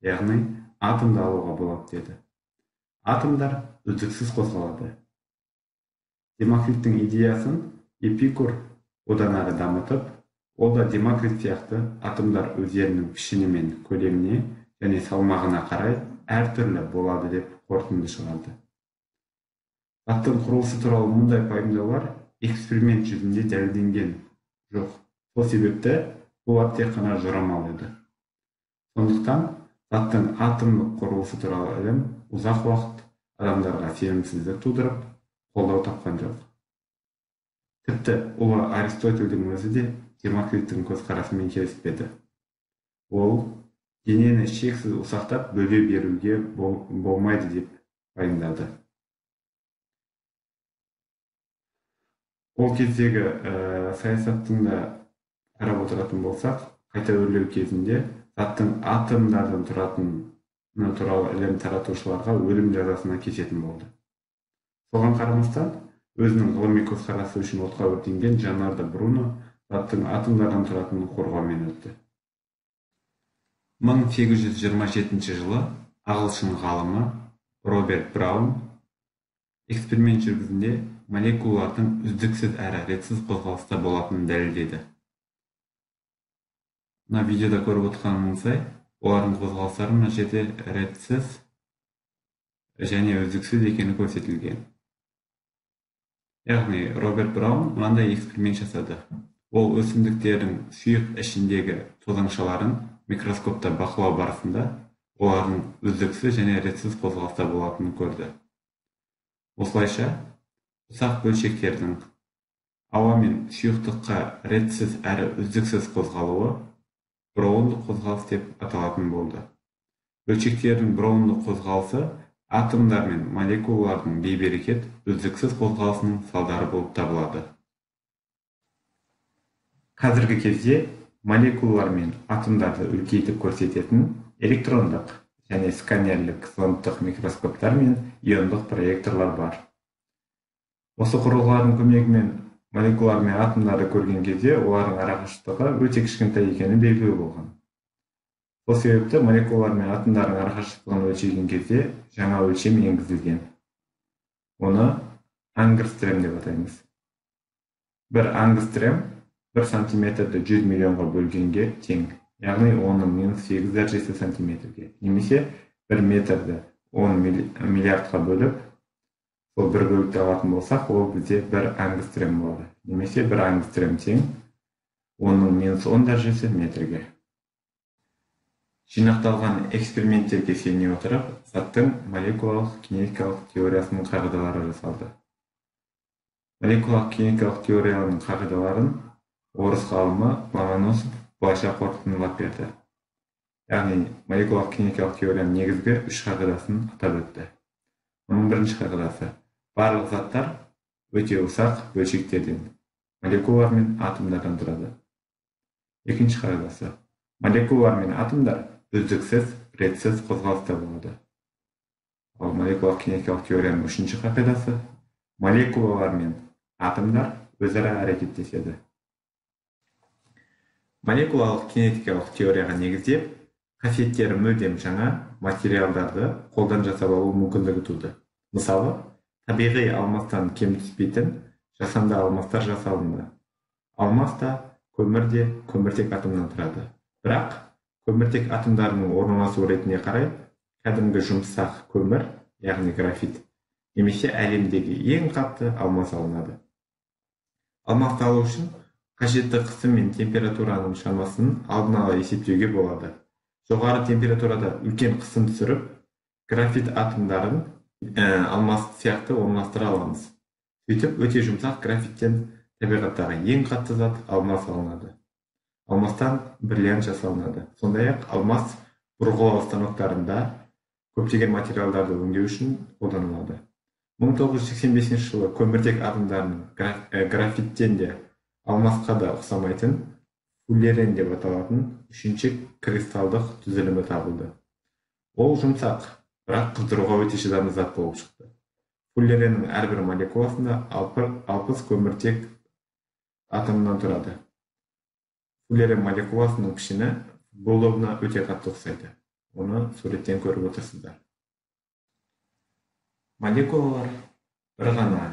яғни атомды алуға болады деді. Атомдар үздіксіз қозғалады. Демокриттің идеясын Эпикур одан әрі дамытып, ол да Демокрит сияқты атомдар өздерінің пішіні мен көлеміне және салмағына қарай әртүрлі болады деп қорытынды шығарды. Заттың құрылысы туралы мұндай пайымдаулар эксперимент жүзінде дәлелденген жоқ. Сол себепті олар тек қана жорамал еді. Сондықтан заттың атомдық құрылысы туралы ілім ұзақ уақыт адамдарға сенімсіздік тудырып, қолдау тапқан жоқ. Тіпті ұлы Аристотельдің өзі де Демокриттің көзқарасымен келіспеді. Ол денені шексіз ұсақтап бөле беруге болмайды деп пайымдады. Ол кездегі саясаттың да қарап отыратын болсақ, қайта өрлеу кезінде заттың атомдардан тұратыны туралы ілім таратушыларға өлім жазасына кесетін болды. Соған қарамастан, өзінің ғылыми көзқарасы үшін отқа өртенген Леонардо Бруно заттың атомдардан тұратынын қорғаумен өтті. 1827 жылы ағылшын ғалымы Роберт Браун эксперимент жүргізінде молекулалардың үздіксіз әрі ретсіз қозғалыста болатынын дәлелдеді. Мына видеода көріп отырғаныңыздай, олардың қозғалыстары мына жерде ретсіз және үздіксіз екені көрсетілген. Яғни Роберт Браун мынандай эксперимент жасады. Ол өсімдіктердің сұйық ішіндегі тозаңшаларын микроскопта бақылау барысында олардың үздіксіз және ретсіз қозғалыста болатынын көрді. Осылайша, ұсақ бөлшектердің ауа мен сұйықтыққа ретсіз әрі үздіксіз қозғалуы броундық қозғалыс деп аталатын болды. Бөлшектердің броундық қозғалысы атомдар мен молекулалардың бейберекет үздіксіз қозғалысының салдары болып табылады. Қазіргі кезде молекулалар мен атомдарды үлкейтіп көрсететін электрондық және сканерлік зондтық микроскоптар мен иондық проекторлар бар. Осы құрылғылардың көмегімен молекулалар мен атомдарды көрген кезде олардың арақашықтығы өте кішкентай екені белгілі болған. Сол себепті молекулалар мен атомдардың арақашықтығын өлшеген кезде жаңа өлшем енгізілген. Оны ангстрем деп атаймыз. Бір ангстрем 1 сантиметрді 100 миллионға бөлгенге тең, яғни оның -8 дәрежесі сантиметрге, немесе 1 метрді 10 миллиардқа бөліп, сол бір бөлікті алатын болсақ, ол бізде 1 ангстрем болады, немесе 1 ангстрем тең, оның -10 дәрежесі метрге. Жинақталған эксперименттерге сене отырып, заттың молекулалық кинетикалық теориясының қағидалары жасалды. Молекулалық кинетикалық теорияның қағидаларын орыс ғалымы Ломоносов былайша қорытындылап берді. Яғни, молекулалық кинетикалық теорияның негізгі 3 қағидасын атап өтті. Оның бірінші қағидасы: барлық заттар өте ұсақ бөлшектерден, молекулалар мен атомдардан тұрады. Екінші қағидасы: молекулалар мен атомдар үздіксіз, ретсіз қозғалыста болады. Ал молекулалық кинетикалық теорияның үшінші қағидасы: молекулалар мен атомдар өзара әрекеттеседі. Молекулалық кинетикалық теорияға негіздеп, қасиеттері мүлдем жаңа материалдарды қолдан жасап алу мүмкіндігі туды. Мысалы, табиғи алмастан кем түспейтін жасанды алмастар жасалынды. Алмас та, көмір де көміртек атомнан тұрады. Бірақ көміртек атомдарының орналасу ретіне қарай кәдімгі жұмсақ көмір, яғни графит, немесе әлемдегі ең қатты алмас алынады. Алмасты алу үшін қажетті қысым мен температураның шамасын алдын ала есептеуге болады. Жоғары температурада үлкен қысым түсіріп, графит атомдарын алмас сияқты орналастыра аламыз. Сөйтіп, өте жұмсақ графиттен табиғаттағы ең қатты зат алмас алынады. Алмастан бриллиант жасалынады. Сондай-ақ алмас бұрғылау станоктарында көптеген материалдарды өңдеу үшін қолданылады. 1985 жылы көміртек атомдарының графиттен де алмасқа да ұқсамайтын фуллерен деп аталатын үшінші кристалдық түзілімі табылды. Ол жұмсақ, бірақ қыздыруға өте шыдамды зат болып шықты. Фуллереннің әрбір молекуласында 60 көміртек атомынан тұрады. Фуллерен молекуласының пішіні футбол добына өте қатты ұқсайды. Оны суреттен көріп отырсыздар. Молекулалар бір ғана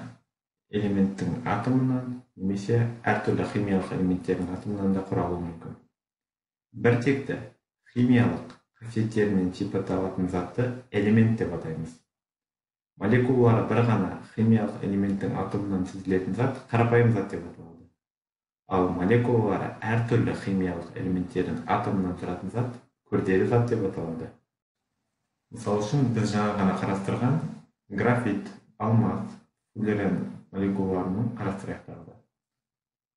элементтің атомынан немесе әртүрлі химиялық элементтердің атомынан да құралуы мүмкін. Бір текті химиялық қасиеттерімен сипатталатын затты элемент деп атаймыз. Молекулалары бір ғана химиялық элементтің атомынан түзілетін зат қарапайым зат деп аталады. Ал молекулалары әртүрлі химиялық элементтердің атомынан тұратын зат күрделі зат деп аталады. Мысалы үшін біз жаңа ғана қарастырған графит, алмаз, фуллерен молекулаларының қарастырайық тағы.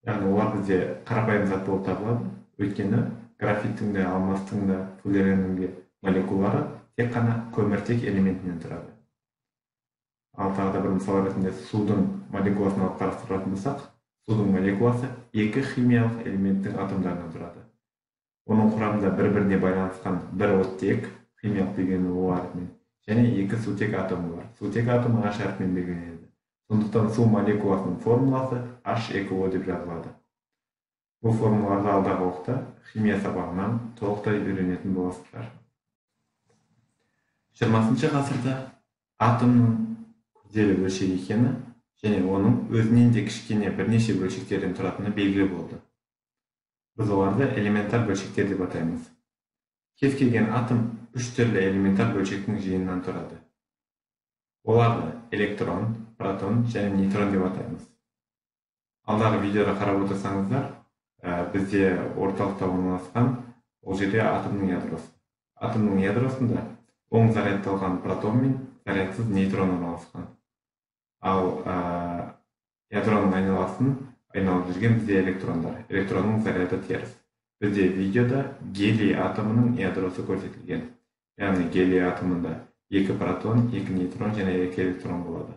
Яғни олар бізде қарапайым зат болып табылады, өйткені графиттің де, алмастың да, фуллереннің де молекулалары тек қана көміртек элементінен тұрады. Ал тағы да бір мысал ретінде судың молекуласын алып қарастыратын болсақ, судың молекуласы екі химиялық элементтің атомдарынан тұрады. Оның құрамында бір-біріне байланысқан бір оттек, химиялық белгіленуі О әрпімен, және екі сутек атомы бар. Сутек атомы H әрпімен белгіленеді. Сондықтан су молекуласының формуласы H2O деп жазылады. Бұл формулаларды алдағы уақытта химия сабағынан толықтай үйренетін боласыздар. 20 ғасырда атомның күрделі бөлшек екені және оның өзінен де кішкене бірнеше бөлшектерден тұратыны белгілі болды. Біз оларды элементар бөлшектер деп атаймыз. Кез келген атом үш түрлі элементар бөлшектің жиынынан тұрады. Оларды электрон, протон және нейтрон деп атаймыз. Алдағы видеода қарап отырсаңыздар, бізде орталықта орналасқан ол жерде атомның ядросы. Атомның ядросында оң зарядталған протон мен зарядсыз нейтрон орналасқан. Ал ядроның айналасын айналып жүрген бізде электрондар. Электронның заряды теріс. Бізде видеода гелий атомының ядросы көрсетілген. Яғни гелий атомында екі протон, екі нейтрон және екі электрон болады.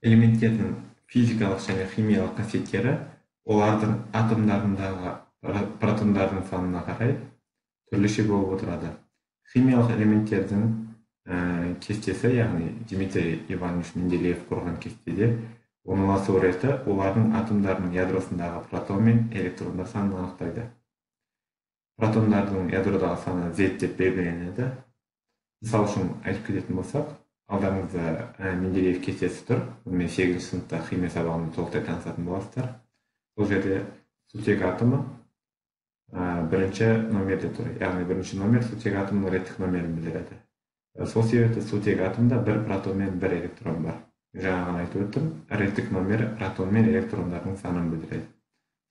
Элементтердің физикалық және химиялық қасиеттері олардың атомдарындағы протондардың санына қарай түрліше болып отырады. Химиялық элементтердің кестесі, яғни Дмитрий Иванович Менделеев құрған кестеде орналасу реті олардың атомдарының ядросындағы протон мен электрондар санын анықтайды. Протондардың ядродағы саны Z деп белгіленеді. Мысалы үшін айтып кететін болсақ, алдарыңызда Менделеев кестесі тұр. Мен 8-ші сыныпта химия сабағында толықтай танысатын боласыздар. Бұл жерде сутек атомы бірінші номерде тұр. Яғни бірінші номер сутек атомының реттік номерін білдіреді. Сол себепті сутек атомда бір протон мен бір электрон бар. Жаңа ғана айтып өттім, реттік номер протон мен электрондардың санын білдіреді.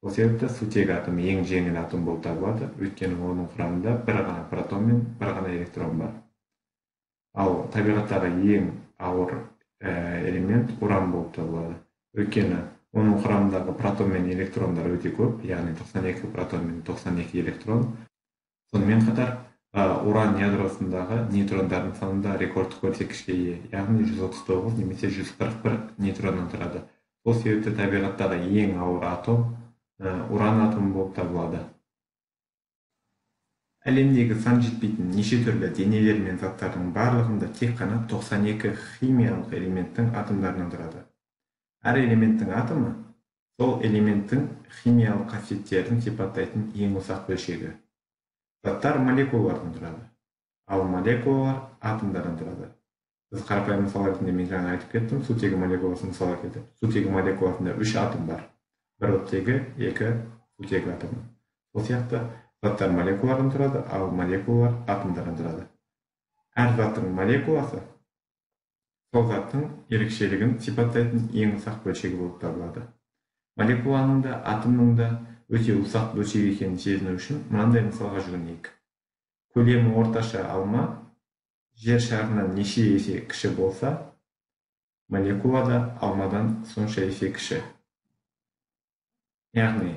Сол себепті сутек атомы ең жеңіл атом болып табылады, өйткені оның құрамында бір ғана протон мен бір ғана электрон бар. Ал табиғаттағы ең ауыр элемент уран болып табылады, өйткені оның құрамындағы протон мен электрондар өте көп, яғни 92 протон мен 92 электрон. Сонымен қатар уран ядросындағы нейтрондардың санында рекордтық көрсеткішке ие, яғни 139 немесе 141 нейтроннан тұрады. Сол себепті табиғаттағы ең ауыр атом уран атомы болып табылады. Әлемдегі сан жетпейтін неше түрлі денелер мен заттардың барлығында тек қана 92 химиялық элементтің атомдарынан тұрады. Әр элементтің атомы сол элементтің химиялық қасиеттерін сипаттайтын ең ұсақ бөлшегі. Заттар молекулалардан тұрады, ал молекулалар атомдардан тұрады. Біз қарапайым мысал ретінде мен жаңа айтып кеттім, сутегі молекуласын мысал келтірдім. Сутегі молекуласында 3 атом бар. Бір оттегі, 2 сутегі атомы. Сол сияқты заттар молекулалардан тұрады, ал молекулалар атомдардан тұрады. Әр заттың молекуласы сол заттың ерекшелігін сипаттайтын ең ұсақ бөлшегі болып табылады. Молекуланың да, атомның да өте ұсақ бөлшек екенін сезіну үшін мынандай мысалға жүгінейік. Көлемі орташа алма жер шарынан неше есе кіші болса, молекула да алмадан сонша есе кіші. Яғни,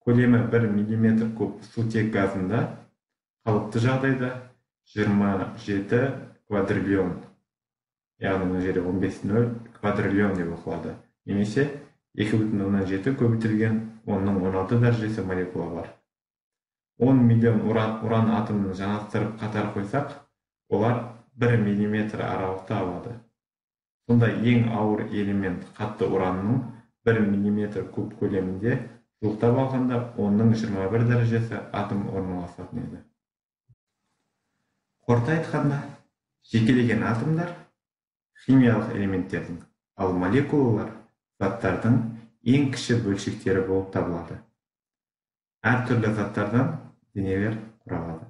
көлемі 1 мм куб сутек газында қалыпты жағдайда 27 квадриллион, яғни мына жерде 15-0 квадриллион деп оқылады. Немесе 2,7 көбейтілген 10-16 дәрежесі молекула бар. 10 миллион уран атомын жанастырып қатар қойсақ, олар 1 мм аралықта алады. Сонда ең ауыр элемент қатты уранның 1 мм куб көлемінде жуықтап алғанда 10-21 дәрежесі атом орналасатын еді. Қорыта айтқанда, жекелеген атомдар химиялық элементтердің, ал молекулалар заттардың ең кіші бөлшектері болып табылады. Әртүрлі заттардан денелер құралады.